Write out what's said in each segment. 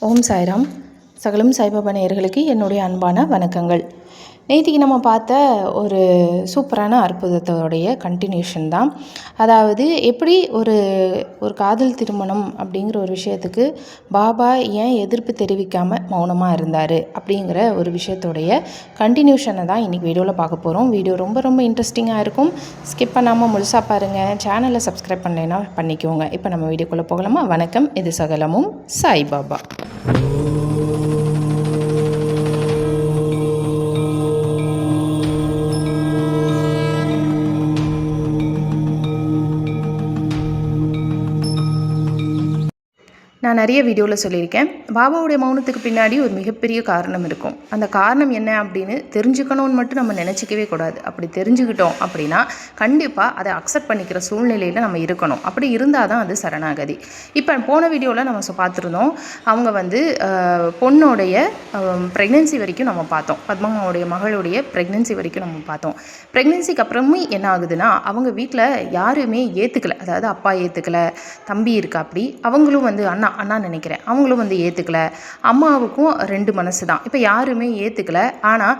ஓம் சாய்ராம். சகலம் சாய்பாபா நேயர்களுக்கு என்னுடைய அன்பான வணக்கங்கள். நேற்றுக்கு நம்ம பார்த்த ஒரு சூப்பரான அற்புதத்தோடைய கண்டினியூஷன் தான். அதாவது எப்படி ஒரு காதல் திருமணம் அப்படிங்கிற ஒரு விஷயத்துக்கு பாபா ஏன் எதிர்ப்பு தெரிவிக்காமல் மௌனமாக இருந்தார் அப்படிங்கிற ஒரு விஷயத்தோடைய கண்டினியூஷனை தான் இன்றைக்கி வீடியோவில் பார்க்க போகிறோம். வீடியோ ரொம்ப ரொம்ப இன்ட்ரெஸ்டிங்காக இருக்கும். ஸ்கிப் பண்ணாமல் முழுசாக பாருங்கள். சேனலை சப்ஸ்கிரைப் பண்ணலைன்னா பண்ணிக்கோங்க. இப்போ நம்ம வீடியோக்குள்ளே போகலாமா? வணக்கம். இது சகலமும் சாய்பாபா. நான் நிறைய வீடியோவில் சொல்லியிருக்கேன். பாபாவுடைய மௌனத்துக்கு பின்னாடி ஒரு மிகப்பெரிய காரணம் இருக்கும். அந்த காரணம் என்ன அப்படின்னு தெரிஞ்சுக்கணும்னு மட்டும் நம்ம நினச்சிக்கவே கூடாது. அப்படி தெரிஞ்சுக்கிட்டோம் அப்படின்னா கண்டிப்பாக அதை அக்செப்ட் பண்ணிக்கிற சூழ்நிலையில் நம்ம இருக்கணும். அப்படி இருந்தால் தான் அது சரணாகதி. இப்போ போன வீடியோவில் நம்ம பார்த்துருந்தோம். அவங்க பொண்ணோடைய ப்ரெக்னென்சி வரைக்கும் நம்ம பார்த்தோம். பத்மாமாவுடைய மகளுடைய ப்ரெக்னென்சி வரைக்கும் நம்ம பார்த்தோம். ப்ரெக்னென்சிக்கு அப்புறமும் என்ன ஆகுதுன்னா அவங்க வீட்டில் யாருமே ஏற்றுக்கலை. அதாவது அப்பா ஏற்றுக்கலை, தம்பி இருக்கா, அப்படி அவங்களும் அண்ணா நினைக்கிறேன், அவங்களும் ஏற்றுக்கலை. அம்மாவுக்கும் 2 மனசு தான். இப்போ யாருமே ஏற்றுக்கலை. ஆனால்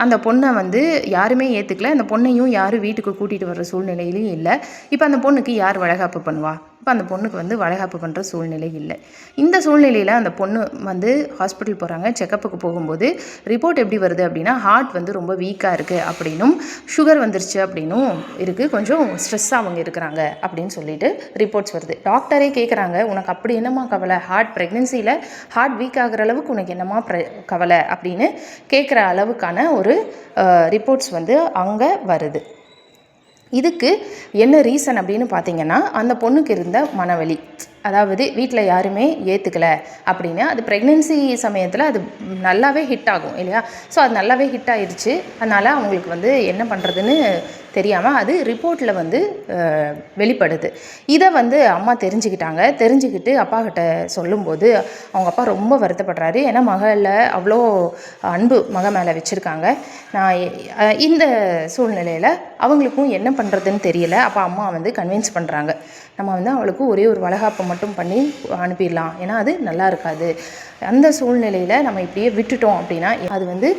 அந்த பொண்ணை யாருமே ஏற்றுக்கலை. அந்த பொண்ணையும் யாரும் வீட்டுக்கு கூட்டிகிட்டு வர்ற சூழ்நிலையிலையும் இல்லை. இப்போ அந்த பொண்ணுக்கு யார் வளைகாப்பு பண்ணுவா? இப்போ அந்த பொண்ணுக்கு வளைகாப்பு பண்ணுற சூழ்நிலை இல்லை. இந்த சூழ்நிலையில் அந்த பொண்ணு ஹாஸ்பிட்டல் போகிறாங்க. செக்கப்புக்கு போகும்போது ரிப்போர்ட் எப்படி வருது அப்படின்னா ஹார்ட் ரொம்ப வீக்காக இருக்குது அப்படின்னும், சுகர் வந்துருச்சு அப்படின்னும் இருக்குது, கொஞ்சம் ஸ்ட்ரெஸ்ஸாக அவங்க இருக்கிறாங்க அப்படின்னு சொல்லிட்டு ரிப்போர்ட்ஸ் வருது. டாக்டரே கேட்குறாங்க, உனக்கு அப்படி என்னம்மா கவலை? ப்ரெக்னென்சியில் ஹார்ட் வீக் ஆகிற அளவுக்கு உனக்கு என்னம்மா கவலை அப்படின்னு கேட்குற அளவுக்கான ஒரு ரிப்போர்ட்ஸ் அங்கே வருது. இதுக்கு என்ன ரீசன் அப்படின்னு பார்த்தீங்கன்னா அந்த பொண்ணுக்கு இருந்த மனவலி. அதாவது வீட்டில் யாருமே ஏற்றுக்கலை அப்படின்னு. அது ப்ரெக்னென்சி சமயத்தில் அது நல்லாவே ஹிட் ஆகும் இல்லையா? ஸோ அது நல்லாவே ஹிட் ஆயிடுச்சு. அதனால் அவங்களுக்கு என்ன பண்ணுறதுன்னு தெரியாமல் அது ரிப்போர்ட்டில் வெளிப்படுது. இதை அம்மா தெரிஞ்சுக்கிட்டு அப்பா கிட்ட சொல்லும்போது அவங்க அப்பா ரொம்ப வருத்தப்படுறாரு. ஏன்னா மகளில் அவ்வளோ அன்பு மேலே வச்சுருக்காங்க. இந்த சூழ்நிலையில் அவங்களுக்கும் என்ன பண்ணுறதுன்னு தெரியல. அப்போ அம்மா கன்வின்ஸ் பண்ணுறாங்க, நம்ம அவளுக்கு ஒரே ஒரு வளைகாப்பை மட்டும் பண்ணி அனுப்பிடலாம், ஏன்னா அது நல்லா இருக்காது. அந்த சூழ்நிலையில் நம்ம இப்படியே விட்டுட்டோம் அப்படின்னா அது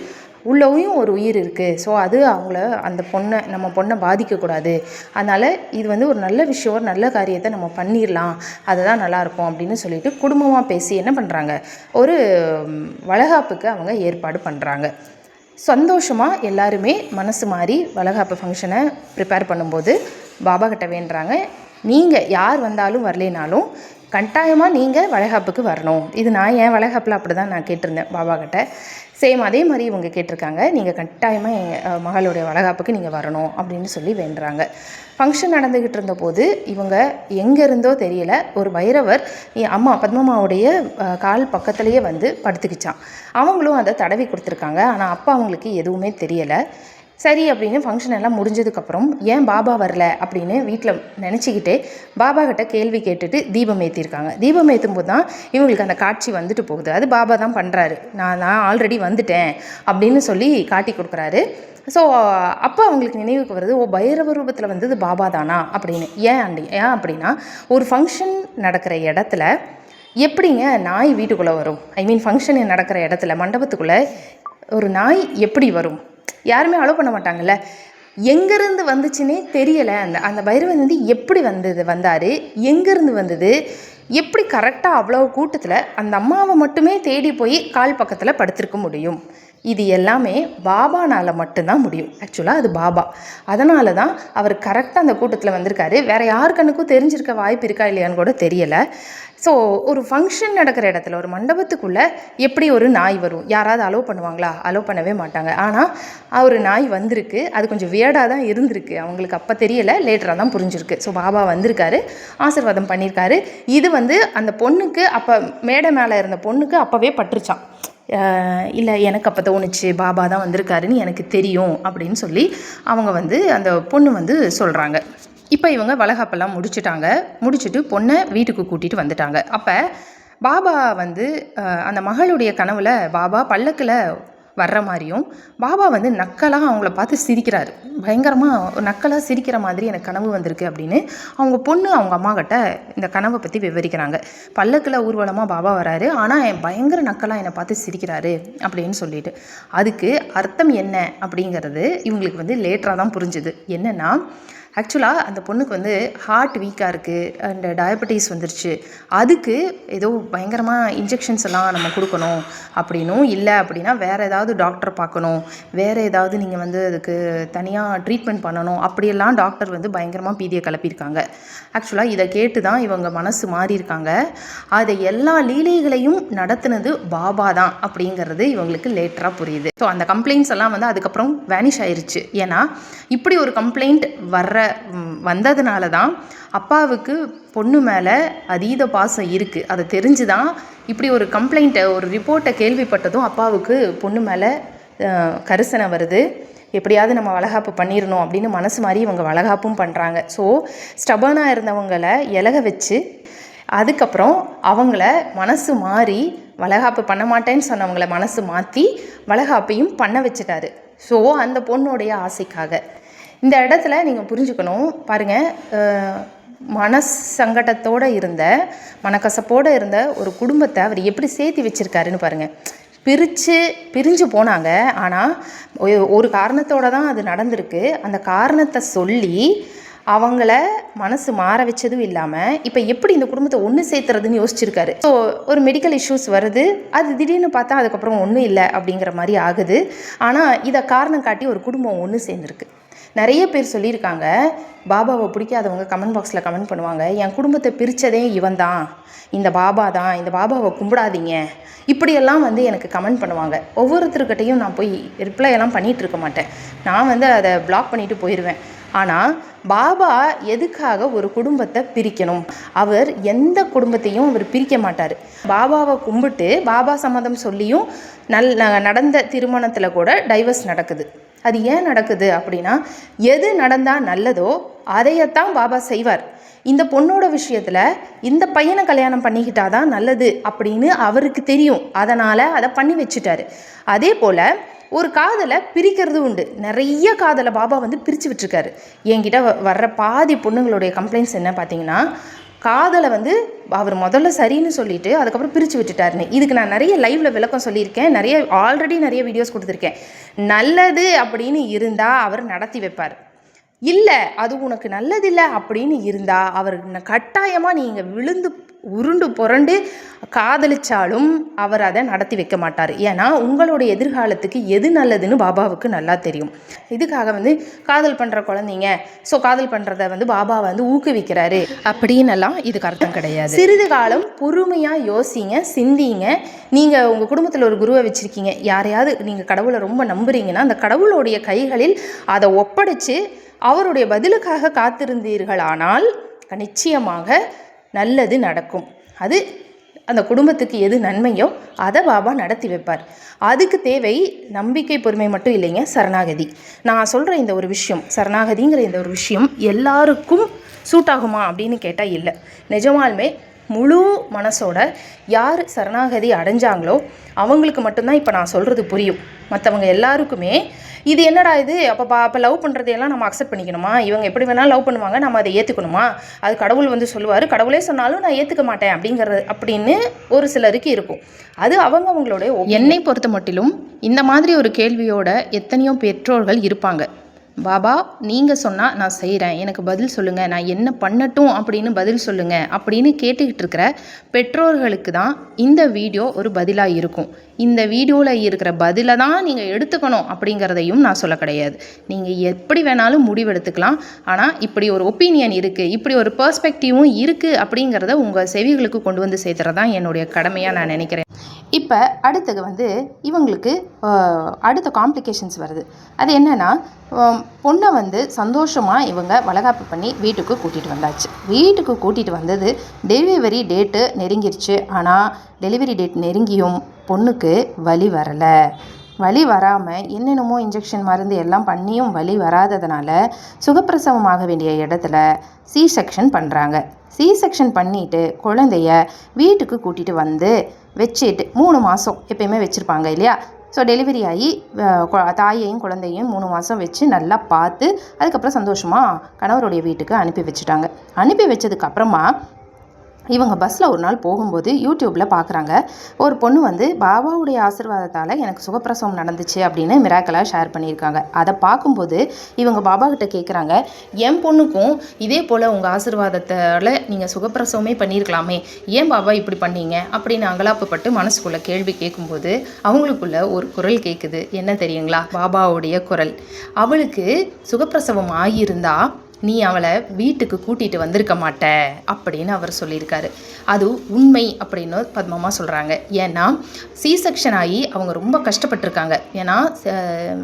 உள்ளேயும் ஒரு உயிர் இருக்குது. ஸோ அது நம்ம பொண்ணை பாதிக்கக்கூடாது. அதனால் இது ஒரு நல்ல விஷயம், ஒரு நல்ல காரியத்தை நம்ம பண்ணிடலாம், அதுதான் நல்லாயிருக்கும் அப்படின்னு சொல்லிட்டு குடும்பமாக பேசி என்ன பண்ணுறாங்க, ஒரு வளைகாப்புக்கு அவங்க ஏற்பாடு பண்ணுறாங்க. சந்தோஷமாக எல்லாருமே மனசு மாறி வளைகாப்பு ஃபங்க்ஷனை ப்ரிப்பேர் பண்ணும்போது பாபா கிட்ட வேண்டுறாங்க, நீங்கள் யார் வந்தாலும் வரலைனாலும் கட்டாயமாக நீங்கள் வளைகாப்புக்கு வரணும். இது நான் என் வளைகாப்பில் அப்படி தான் நான் கேட்டிருந்தேன் பாபா கிட்ட. சேம் அதே மாதிரி இவங்க கேட்டிருக்காங்க, நீங்கள் கட்டாயமாக எங்கள் மகளுடைய வளைகாப்புக்கு நீங்கள் வரணும் அப்படின்னு சொல்லி வேண்டுறாங்க. ஃபங்க்ஷன் நடந்துக்கிட்டு இருந்தபோது இவங்க எங்கேருந்தோ தெரியல, ஒரு பைரவர் அம்மா பத்மாமாவுடைய கால் பக்கத்துலேயே படுத்துக்கிச்சான். அவங்களும் அதை தடவி கொடுத்துருக்காங்க. ஆனால் அப்பா அவங்களுக்கு எதுவுமே தெரியலை. சரி அப்படின்னு ஃபங்க்ஷன் எல்லாம் முடிஞ்சதுக்கப்புறம் ஏன் பாபா வரல அப்படின்னு வீட்டில் நினச்சிக்கிட்டே பாபா கிட்ட கேள்வி கேட்டுட்டு தீபம் ஏற்றிருக்காங்க. தீபம் ஏற்றும் போது தான் இவங்களுக்கு அந்த காட்சி போகுது. அது பாபா தான் பண்ணுறாரு. நான் ஆல்ரெடி வந்துட்டேன் அப்படின்னு சொல்லி காட்டி கொடுக்குறாரு. ஸோ அப்போ அவங்களுக்கு நினைவுக்கு வருது, பைரவ ரூபத்தில் வந்தது பாபா தானா அப்படின்னு. ஏன் அப்படின்னா ஒரு ஃபங்க்ஷன் நடக்கிற இடத்துல எப்படிங்க நாய் வீட்டுக்குள்ளே வரும்? ஃபங்க்ஷன் நடக்கிற இடத்துல மண்டபத்துக்குள்ளே ஒரு நாய் எப்படி வரும்? யாருமே அலோவ் பண்ண மாட்டாங்கல்ல. எங்கேருந்து வந்துச்சுன்னே தெரியலை. அந்த பைரவன் எப்படி வந்தார், எங்கேருந்து வந்தது, எப்படி கரெக்டாக அவ்வளோ கூட்டத்தில் அந்த அம்மாவை மட்டுமே தேடி போய் கால் பக்கத்தில் படுத்திருக்க முடியும்? இது எல்லாமே பாபானால் மட்டும்தான் முடியும். ஆக்சுவலாக அது பாபா. அதனால தான் அவர் கரெக்டாக அந்த கூட்டத்தில் வந்திருக்காரு. வேறு யார் கண்ணுக்கும் தெரிஞ்சிருக்க வாய்ப்பு இருக்கா இல்லையான்னு கூட தெரியலை. ஸோ ஒரு ஃபங்க்ஷன் நடக்கிற இடத்துல ஒரு மண்டபத்துக்குள்ளே எப்படி ஒரு நாய் வரும்? யாராவது அலோவ் பண்ணுவாங்களா? அலோவ் பண்ணவே மாட்டாங்க. ஆனால் ஒரு நாய் வந்திருக்கு. அது கொஞ்சம் வியர்டாக தான் இருந்திருக்கு. அவங்களுக்கு அப்போ தெரியலை, லேட்டராக தான் புரிஞ்சிருக்கு. ஸோ பாபா வந்திருக்காரு, ஆசீர்வாதம் பண்ணியிருக்காரு. இது அந்த பொண்ணுக்கு அப்போ மேடை மேலே இருந்த பொண்ணுக்கு அப்போவே பட்டுருச்சான். இல்லை, எனக்கு அப்போ தோணுச்சு பாபா தான் வந்திருக்காருன்னு எனக்கு தெரியும் அப்படின்னு சொல்லி அவங்க அந்த பொண்ணு சொல்கிறாங்க. இப்போ இவங்க வளைகாப்பெல்லாம் முடிச்சுட்டு பொண்ணை வீட்டுக்கு கூட்டிகிட்டு வந்துட்டாங்க. அப்போ பாபா அந்த மகளுடைய கனவில் பாபா பல்லக்கில் வர்ற மாதிரியும் பாபா வந்து நக்கலாக அவங்கள பார்த்து சிரிக்கிறாரு. பயங்கரமாக நக்கலாக சிரிக்கிற மாதிரி எனக்கு கனவு வந்திருக்கு அப்படின்னு அவங்க பொண்ணு அவங்க அம்மா கிட்ட இந்த கனவை பற்றி விவரிக்கிறாங்க. பல்லக்கில் ஊர்வலமாக பாபா வராரு, ஆனால் பயங்கர நக்கலாக என்னை பார்த்து சிரிக்கிறாரு அப்படின்னு சொல்லிட்டு. அதுக்கு அர்த்தம் என்ன அப்படிங்கிறது இவங்களுக்கு வந்து லேட்டராக தான் புரிஞ்சுது. என்னென்னா, ஆக்சுவலாக அந்த பொண்ணுக்கு வந்து ஹார்ட் வீக்காக இருக்குது அண்ட் டயபெட்டிஸ் வந்துருச்சு. அதுக்கு ஏதோ பயங்கரமாக இன்ஜெக்ஷன்ஸ் எல்லாம் நம்ம கொடுக்கணும் அப்படின்னும், இல்லை அப்படின்னா வேறு ஏதாவது டாக்டர் பார்க்கணும், வேறு ஏதாவது நீங்கள் வந்து அதுக்கு தனியாக ட்ரீட்மெண்ட் பண்ணணும் அப்படியெல்லாம் டாக்டர் வந்து பயங்கரமாக பீதியை கிளப்பியிருக்காங்க. ஆக்சுவலாக இதை கேட்டு தான் இவங்க மனசு மாறி இருக்காங்க. அதை எல்லா லீலைகளையும் நடத்துனது பாபா தான் அப்படிங்கிறது இவங்களுக்கு லேட்டராக புரியுது. ஸோ அந்த கம்ப்ளைண்ட்ஸ் எல்லாம் வந்து அதுக்கப்புறம் வேனிஷ் ஆயிடுச்சு. ஏன்னா இப்படி ஒரு கம்ப்ளைண்ட் வந்ததுனால தான் அப்பாவுக்கு பொண்ணு மேலே அதீத பாசம் இருக்குது. அதை தெரிஞ்சு தான் இப்படி ஒரு கம்ப்ளைண்ட்டை, ஒரு ரிப்போர்ட்டை கேள்விப்பட்டதும் அப்பாவுக்கு பொண்ணு மேலே கரிசனை வருது. எப்படியாவது நம்ம வளகாப்பு பண்ணிடணும் அப்படின்னு மனசு மாதிரி இவங்க வளகாப்பும் பண்ணுறாங்க. ஸோ ஸ்டபனாக இருந்தவங்களை இலக வச்சு அதுக்கப்புறம் அவங்கள மனசு மாறி வளகாப்பு பண்ண மாட்டேன்னு சொன்னவங்கள மனசு மாற்றி வளகாப்பையும் பண்ண வச்சுட்டாரு. ஸோ அந்த பொண்ணுடைய ஆசைக்காக. இந்த இடத்துல நீங்கள் புரிஞ்சுக்கணும் பாருங்கள், மனசங்கடத்தோடு இருந்த, மனக்கசப்போடு இருந்த ஒரு குடும்பத்தை அவர் எப்படி சேர்த்து வச்சுருக்காருன்னு பாருங்கள். பிரிஞ்சு போனாங்க, ஆனால் ஒரு காரணத்தோடு தான் அது நடந்திருக்கு. அந்த காரணத்தை சொல்லி அவங்கள மனசு மாற வச்சதும் இல்லாமல் இப்போ எப்படி இந்த குடும்பத்தை ஒன்று சேர்த்துறதுன்னு யோசிச்சிருக்காரு. ஸோ ஒரு மெடிக்கல் இஷ்யூஸ் வருது, அது திடீர்னு பார்த்தா அதுக்கப்புறம் ஒன்றும் இல்லை அப்படிங்கிற மாதிரி ஆகுது. ஆனால் இதை காரணம் காட்டி ஒரு குடும்பம் ஒன்று சேர்ந்துருக்கு. நிறைய பேர் சொல்லியிருக்காங்க, பாபாவை பிடிக்காதவங்க கமெண்ட் பாக்ஸில் கமெண்ட் பண்ணுவாங்க, என் குடும்பத்தை பிரித்ததே இவன் தான், இந்த பாபா தான், இந்த பாபாவை கும்பிடாதீங்க, இப்படியெல்லாம் வந்து எனக்கு கமெண்ட் பண்ணுவாங்க. ஒவ்வொருத்தருக்கிட்டையும் நான் போய் ரிப்ளை எல்லாம் பண்ணிகிட்டு இருக்க மாட்டேன். நான் வந்து அதை பிளாக் பண்ணிவிட்டு போயிடுவேன். ஆனால் பாபா எதுக்காக ஒரு குடும்பத்தை பிரிக்கணும்? அவர் எந்த குடும்பத்தையும் அவர் பிரிக்க மாட்டார். பாபாவை கும்பிட்டு பாபா சம்மதம் சொல்லியும் நடந்த திருமணத்தில் கூட டைவர்ஸ் நடக்குது. அது ஏன் நடக்குது அப்படின்னா, எது நடந்தால் நல்லதோ அதையத்தான் பாபா செய்வார். இந்த பொண்ணோட விஷயத்தில் இந்த பையனை கல்யாணம் பண்ணிக்கிட்டாதான் நல்லது அப்படின்னு அவருக்கு தெரியும். அதனால் அதை பண்ணி வச்சுட்டாரு. அதே போல் ஒரு காதலை பிரிக்கிறது உண்டு. நிறைய காதலை பாபா வந்து பிரித்து விட்டுருக்காரு. என்கிட்ட வர்ற பாதி பொண்ணுங்களுடைய கம்ப்ளைண்ட்ஸ் என்ன பார்த்தீங்கன்னா, காதலை வந்து அவர் முதல்ல சரின்னு சொல்லிவிட்டு அதுக்கப்புறம் பிரித்து விட்டுட்டாருன்னு. இதுக்கு நான் நிறைய லைவில் விளக்கம் சொல்லியிருக்கேன், ஆல்ரெடி நிறைய வீடியோஸ் கொடுத்துருக்கேன். நல்லது அப்படின்னு இருந்தால் அவர் நடத்தி வைப்பார். இல்லை அது உனக்கு நல்லதில்லை அப்படின்னு இருந்தால் அவர் கட்டாயமாக நீங்கள் விழுந்து உருண்டு புரண்டு காதலிச்சாலும் அவர் அதை நடத்தி வைக்க மாட்டார். ஏன்னா உங்களுடைய எதிர்காலத்துக்கு எது நல்லதுன்னு பாபாவுக்கு நல்லா தெரியும். இதுக்காக வந்து காதல் பண்ணுற குழந்தைங்க, ஸோ காதல் பண்ணுறத வந்து பாபா வந்து ஊக்குவிக்கிறாரு அப்படின்னெல்லாம் இதுக்கு அர்த்தம் கிடையாது. சிறிது காலம் பொறுமையாக யோசிங்க, சிந்திங்க. நீங்கள் உங்கள் குடும்பத்தில் ஒரு குருவை வச்சுருக்கீங்க, யாரையாவது நீங்கள் கடவுளை ரொம்ப நம்புறீங்கன்னா அந்த கடவுளுடைய கைகளில் அதை ஒப்படைச்சு அவருடைய பதிலுக்காக காத்திருந்தீர்களானால் நிச்சயமாக நல்லது நடக்கும். அது அந்த குடும்பத்துக்கு எது நன்மையோ அதை பாபா நடத்தி வைப்பார். அதுக்கு தேவை நம்பிக்கை, பொறுமை மட்டும் இல்லைங்க, சரணாகதி. நான் சொல்கிற இந்த ஒரு விஷயம், சரணாகதிங்கிற இந்த ஒரு விஷயம் எல்லாருக்கும் சூட் ஆகுமா அப்படின்னு கேட்டால் இல்லை. நிஜமாலுமே முழு மனசோட யார் சரணாகதி அடைஞ்சாங்களோ அவங்களுக்கு மட்டும்தான் இப்போ நான் சொல்கிறது புரியும். மற்றவங்க எல்லாருக்குமே இது என்னடா இது, அப்போ லவ் பண்ணுறதையெல்லாம் நம்ம அக்செப்ட் பண்ணிக்கணுமா, இவங்க எப்படி வேணாலும் லவ் பண்ணுவாங்க, நம்ம அதை ஏற்றுக்கணுமா, அது கடவுள் வந்து சொல்லுவார், கடவுளே சொன்னாலும் நான் ஏற்றுக்க மாட்டேன் அப்படின்னு ஒரு சிலருக்கு இருக்கும். அது அவங்களுடைய. என்னை பொறுத்த மட்டிலும் இந்த மாதிரி ஒரு கேள்வியோட எத்தனையோ பெற்றோர்கள் இருப்பாங்க. பாபா நீங்கள் சொன்னால் நான் செய்கிறேன், எனக்கு பதில் சொல்லுங்கள், நான் என்ன பண்ணட்டும் அப்படின்னு பதில் சொல்லுங்கள் அப்படின்னு கேட்டுக்கிட்டு இருக்கிற பெற்றோர்களுக்கு தான் இந்த வீடியோ ஒரு பதிலாக இருக்கும். இந்த வீடியோவில் இருக்கிற பதிலை தான் நீங்கள் எடுத்துக்கணும் அப்படிங்கிறதையும் நான் சொல்ல கிடையாது. நீங்கள் எப்படி வேணாலும் முடிவெடுத்துக்கலாம். ஆனால் இப்படி ஒரு ஒப்பீனியன் இருக்குது, இப்படி ஒரு பெர்ஸ்பெக்டிவும் இருக்குது அப்படிங்கிறத உங்கள் செவிகளுக்கு கொண்டு வந்து சேர்த்துறது தான் என்னுடைய கடமையாக நான் நினைக்கிறேன். இப்போ அடுத்தது வந்து இவங்களுக்கு அடுத்த காம்ப்ளிகேஷன்ஸ் வருது. அது என்னென்னா, பொண்ணை வந்து சந்தோஷமாக இவங்க வளகாப்பு பண்ணி வீட்டுக்கு கூட்டிகிட்டு வந்தாச்சு. வீட்டுக்கு கூட்டிகிட்டு வந்தது டெலிவரி டேட்டு நெருங்கிருச்சு. ஆனால் டெலிவரி டேட் நெருங்கியும் பொண்ணுக்கு வலி வரலை. வலி வராமல் என்னென்னமோ இன்ஜெக்ஷன் மருந்து எல்லாம் பண்ணியும் வலி வராததுனால சுகப்பிரசவம் ஆக வேண்டிய இடத்துல சி செக்ஷன் பண்ணுறாங்க. சி செக்ஷன் பண்ணிவிட்டு குழந்தைய வீட்டுக்கு கூட்டிகிட்டு வந்து வச்சுட்டு 3 மாதம் எப்பயுமே வச்சுருப்பாங்க இல்லையா, ஸோ டெலிவரி ஆகி தாயையும் குழந்தையும் 3 மாதம் வச்சு நல்லா பார்த்து அதுக்கப்புறம் சந்தோஷமாக கணவருடைய வீட்டுக்கு அனுப்பி வச்சுட்டாங்க. அனுப்பி வச்சதுக்கப்புறமா இவங்க பஸ்ஸில் ஒரு நாள் போகும்போது யூடியூப்பில் பார்க்குறாங்க, ஒரு பொண்ணு வந்து பாபாவுடைய ஆசீர்வாதத்தால் எனக்கு சுகப்பிரசவம் நடந்துச்சு அப்படின்னு மிராக்கலாக ஷேர் பண்ணியிருக்காங்க. அதை பார்க்கும்போது இவங்க பாபா கிட்ட கேட்குறாங்க, என் பொண்ணுக்கும் இதே போல் உங்கள் ஆசீர்வாதத்தால் நீங்கள் சுகப்பிரசவமே பண்ணியிருக்கலாமே, ஏன் பாபா இப்படி பண்ணீங்க அப்படின்னு அங்கலாப்புப்பட்டு மனசுக்குள்ளே கேள்வி கேட்கும்போது அவங்களுக்குள்ள ஒரு குரல் கேட்குது. என்ன தெரியுங்களா? பாபாவுடைய குரல். அவளுக்கு சுகப்பிரசவம் ஆகியிருந்தா நீ அவளை வீட்டுக்கு கூட்டிகிட்டு வந்திருக்க மாட்ட அப்படின்னு அவர் சொல்லியிருக்காரு. அது உண்மை அப்படின்னு பத்மம்மா சொல்கிறாங்க. ஏன்னா சி செக்ஷன் ஆகி அவங்க ரொம்ப கஷ்டப்பட்டிருக்காங்க. ஏன்னா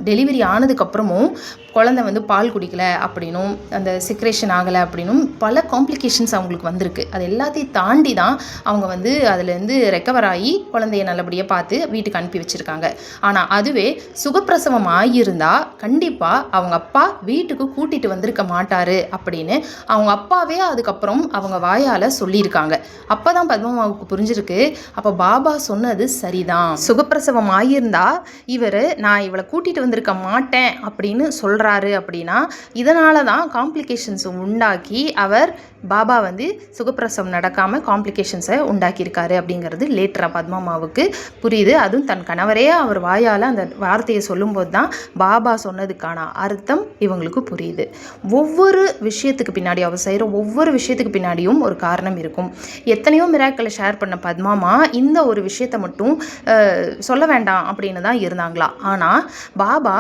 டெலிவரி ஆனதுக்கப்புறமும் குழந்தை வந்து பால் குடிக்கலை அப்படின்னும் அந்த சிக்ரேஷன் ஆகலை அப்படின்னும் பல காம்ப்ளிகேஷன்ஸ் அவங்களுக்கு வந்திருக்கு. அது எல்லாத்தையும் தாண்டி தான் அவங்க வந்து அதுலேருந்து ரெக்கவர் ஆகி குழந்தைய நல்லபடியாக பார்த்து வீட்டுக்கு அனுப்பி வச்சுருக்காங்க. ஆனால் அதுவே சுகப்பிரசவம் ஆகியிருந்தால் கண்டிப்பாக அவங்க அப்பா வீட்டுக்கு கூட்டிகிட்டு வந்திருக்க மாட்டார் அப்படின்னு அவங்க அப்பாவே அதுக்கப்புறம் அவங்க வாயால் சொல்லியிருக்காங்க. அப்போ தான் பத்மம்மாவுக்கு புரிஞ்சிருக்கு, அப்போ பாபா சொன்னது சரிதான். சுகப்பிரசவம் ஆகியிருந்தா இவர் நான் இவளை கூட்டிகிட்டு வந்திருக்க மாட்டேன் அப்படின்னு சொல்கிறாரு அப்படின்னா இதனால தான் காம்ப்ளிகேஷன்ஸ் உண்டாக்கி அவர் பாபா வந்து சுகப்பிரசவம் நடக்காமல் காம்ப்ளிகேஷன்ஸை உண்டாக்கியிருக்காரு அப்படிங்கிறது லேட்டராக பத்மம்மாவுக்கு புரியுது. அதுவும் தன் கணவரே அவர் வாயால் அந்த வார்த்தையை சொல்லும்போது தான் பாபா சொன்னதுக்கான அர்த்தம் இவங்களுக்கு புரியுது. ஒவ்வொரு விஷயத்துக்கு பின்னாடி அவர் செய்கிற ஒவ்வொரு விஷயத்துக்கு பின்னாடியும் ஒரு காரணம் இருக்கும். எத்தனையோ மிராக்களை ஷேர் பண்ண பத்மம்மா இந்த ஒரு விஷயத்தை மட்டும் சொல்ல வேண்டாம் அப்படின்னு தான் இருந்தாங்களா. ஆனால் பாபா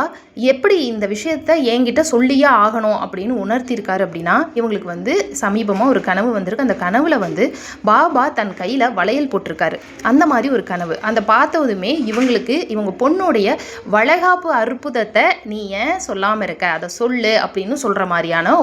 எப்படி இந்த விஷயத்தை என்கிட்ட சொல்லியே ஆகணும் அப்படின்னு உணர்த்தியிருக்காரு அப்படின்னா இவங்களுக்கு வந்து சமீபமாக ஒரு கனவு வந்திருக்கு. அந்த கனவுல வந்து பாபா தன் கையில் வளையல் போட்டிருக்காரு. அந்த மாதிரி ஒரு கனவு. அந்த பார்த்ததுமே இவங்களுக்கு இவங்க பொண்ணுடைய வளைகாப்பு அற்புதத்தை நீ ஏன் சொல்லாமல் இருக்க, அதை சொல்லு அப்படின்னு சொல்கிற மாதிரியான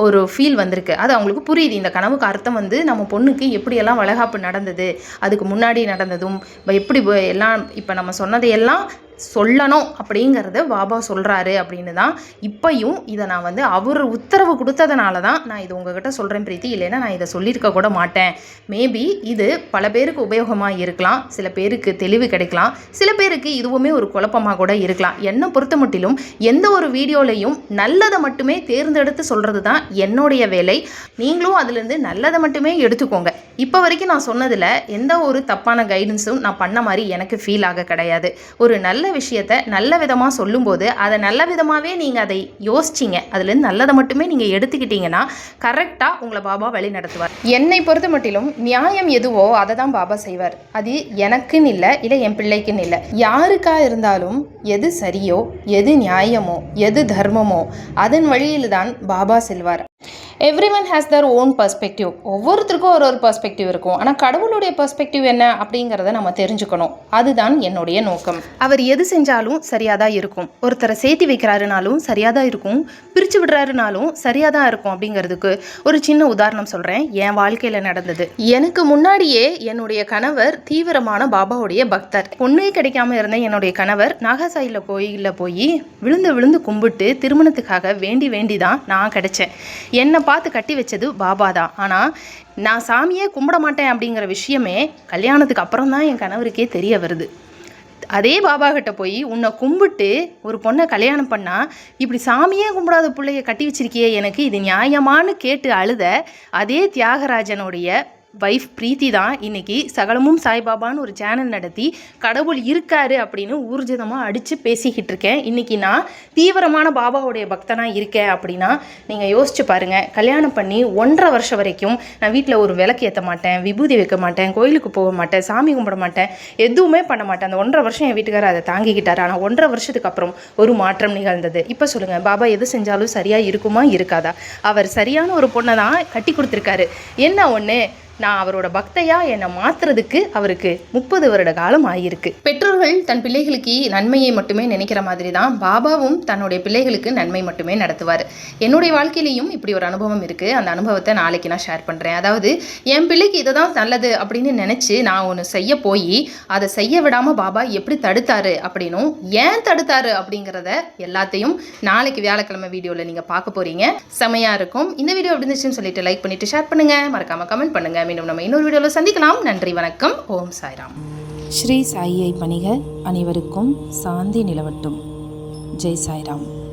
ஒரு ஃபீல் வந்திருக்கு. அது அவங்களுக்கு புரியுது. இந்த கனவுக்கு அர்த்தம் வந்து நம்ம பொண்ணுக்கு எப்படியெல்லாம் வளைகாப்பு நடந்தது, அதுக்கு முன்னாடி நடந்ததும் எப்படி எல்லாம் இப்போ நம்ம சொன்னதையெல்லாம் சொல்லணும் அப்படிங்கிறத பாபா சொல்கிறாரு அப்படின்னு தான் இப்பையும் இதை நான் வந்து அவர் உத்தரவு கொடுத்ததுனால தான் நான் இது உங்ககிட்ட சொல்கிறேன் பிரீத்தி. இல்லைன்னா நான் இதை சொல்லியிருக்க கூட மாட்டேன். மேபி இது பல பேருக்கு உபயோகமாக இருக்கலாம், சில பேருக்கு தெளிவு கிடைக்கலாம், சில பேருக்கு இதுவுமே ஒரு குழப்பமாக கூட இருக்கலாம். என்னை பொறுத்த மட்டிலும் எந்த ஒரு வீடியோலையும் நல்லதை மட்டுமே தேர்ந்தெடுத்து சொல்கிறது தான் என்னுடைய வேலை. நீங்களும் அதுலேருந்து நல்லதை மட்டுமே எடுத்துக்கோங்க. இப்போ வரைக்கும் நான் சொன்னதில் எந்த ஒரு தப்பான கைடன்ஸும் நான் பண்ண மாதிரி எனக்கு ஃபீல் ஆக கிடையாது. ஒரு நல்ல விஷயத்தை நல்ல விதமாக சொல்லும்போது அதை நல்ல விதமாகவே நீங்கள் அதை யோசிச்சிங்க, அதுலேருந்து நல்லதை மட்டுமே நீங்கள் எடுத்துக்கிட்டீங்கன்னா கரெக்டாக உங்களை பாபா வழி நடத்துவார். என்னை பொறுத்த மட்டிலும் நியாயம் எதுவோ அதை தான் பாபா செய்வார். அது எனக்குன்னு இல்லை என் பிள்ளைக்குன்னு இல்லை, யாருக்காக இருந்தாலும் எது சரியோ எது நியாயமோ எது தர்மமோ அதன் வழியில் தான் பாபா செல்வார். Everyone has their own perspective. ஒவ்வொருத்தருக்கும் ஒரு பர்ஸ்பெக்டிவ் இருக்கும். ஆனால் கடவுளுடைய பர்ஸ்பெக்டிவ் என்ன அப்படிங்கிறத நம்ம தெரிஞ்சுக்கணும். அதுதான் என்னுடைய நோக்கம். அவர் எது செஞ்சாலும் சரியாக தான் இருக்கும். ஒருத்தரை சேர்த்தி வைக்கிறாருனாலும் சரியாக தான் இருக்கும், பிரித்து விடுறாருனாலும் சரியாக தான் இருக்கும். அப்படிங்கிறதுக்கு ஒரு சின்ன உதாரணம் சொல்கிறேன். என் வாழ்க்கையில் நடந்தது. எனக்கு முன்னாடியே என்னுடைய கணவர் தீவிரமான பாபாவுடைய பக்தர். பொண்ணே கிடைக்காம இருந்த என்னுடைய கணவர் நாகசாயில கோயிலில் போய் விழுந்து கும்பிட்டு திருமணத்துக்காக வேண்டி தான் நான் கிடைச்சேன். என்னை பார்த்து கட்டி வச்சது பாபா தான். ஆனால் நான் சாமியே கும்பிட மாட்டேன் அப்படிங்கிற விஷயமே கல்யாணத்துக்கு அப்புறம் தான் என் கணவருக்கே தெரிய வருது. அதே பாபா கிட்ட போய் உன்னை கும்பிட்டு ஒரு பொண்ணை கல்யாணம் பண்ணால் இப்படி சாமியே கும்பிடாத பிள்ளைய கட்டி வச்சிருக்கியே, எனக்கு இது நியாயமானு கேட்டு அழுத அதே தியாகராஜனுடைய வைஃப் பிரீத்தி தான் இன்னைக்கு சகலமும் சாய்பாபான்னு ஒரு சேனல் நடத்தி கடவுள் இருக்காரு அப்படின்னு ஊர்ஜிதமாக அடித்து பேசிக்கிட்டு இருக்கேன். இன்றைக்கி நான் தீவிரமான பாபாவுடைய பக்தனாக இருக்கேன் அப்படின்னா நீங்கள் யோசிச்சு பாருங்கள். கல்யாணம் பண்ணி 1.5 வருஷம் வரைக்கும் நான் வீட்டில் ஒரு விளக்கு ஏற்ற மாட்டேன், விபூதி வைக்க மாட்டேன், கோயிலுக்கு போக மாட்டேன், சாமி கும்பிட மாட்டேன், எதுவுமே பண்ண மாட்டேன். அந்த 1.5 வருஷம் என் வீட்டுக்காரர் அதை தாங்கிக்கிட்டார். ஆனால் 1.5 வருஷத்துக்கு அப்புறம் ஒரு மாற்றம் நிகழ்ந்தது. இப்போ சொல்லுங்கள், பாபா எது செஞ்சாலும் சரியாக இருக்குமா இருக்காதா? அவர் சரியான ஒரு பொண்ணை தான் கட்டி கொடுத்துருக்காரு. என்ன ஒன்று, நான் அவரோட பக்தையாக என்னை மாற்றுறதுக்கு அவருக்கு 30 வருட காலம் ஆகியிருக்கு. பெற்றோர்கள் தன் பிள்ளைகளுக்கு நன்மையை மட்டுமே நினைக்கிற மாதிரி தான் பாபாவும் தன்னுடைய பிள்ளைகளுக்கு நன்மை மட்டுமே நடத்துவார். என்னுடைய வாழ்க்கையிலையும் இப்படி ஒரு அனுபவம் இருக்குது. அந்த அனுபவத்தை நாளைக்கு நான் ஷேர் பண்ணுறேன். அதாவது என் பிள்ளைக்கு இதை தான் நல்லது அப்படின்னு நினச்சி நான் ஒன்று செய்ய போய் அதை செய்ய விடாமல் பாபா எப்படி தடுத்தாரு அப்படின்னும் ஏன் தடுத்தாரு அப்படிங்கிறத எல்லாத்தையும் நாளைக்கு வியாழக்கிழமை வீடியோவில் நீங்கள் பார்க்க போகிறீங்க. செமையாக இருக்கும். இந்த வீடியோ எப்படி இருந்துச்சுன்னு சொல்லிட்டு லைக் பண்ணிவிட்டு ஷேர் பண்ணுங்கள், மறக்காமல் கமெண்ட் பண்ணுங்கள். மீண்டும் நம்ம இன்னொரு வீடியோவில் சந்திக்கலாம். நன்றி, வணக்கம், ஓம் சாய்ராம். ஸ்ரீ சாயியை பணிக, அனைவருக்கும் சாந்தி நிலவட்டும். ஜெய் சாய்ராம்.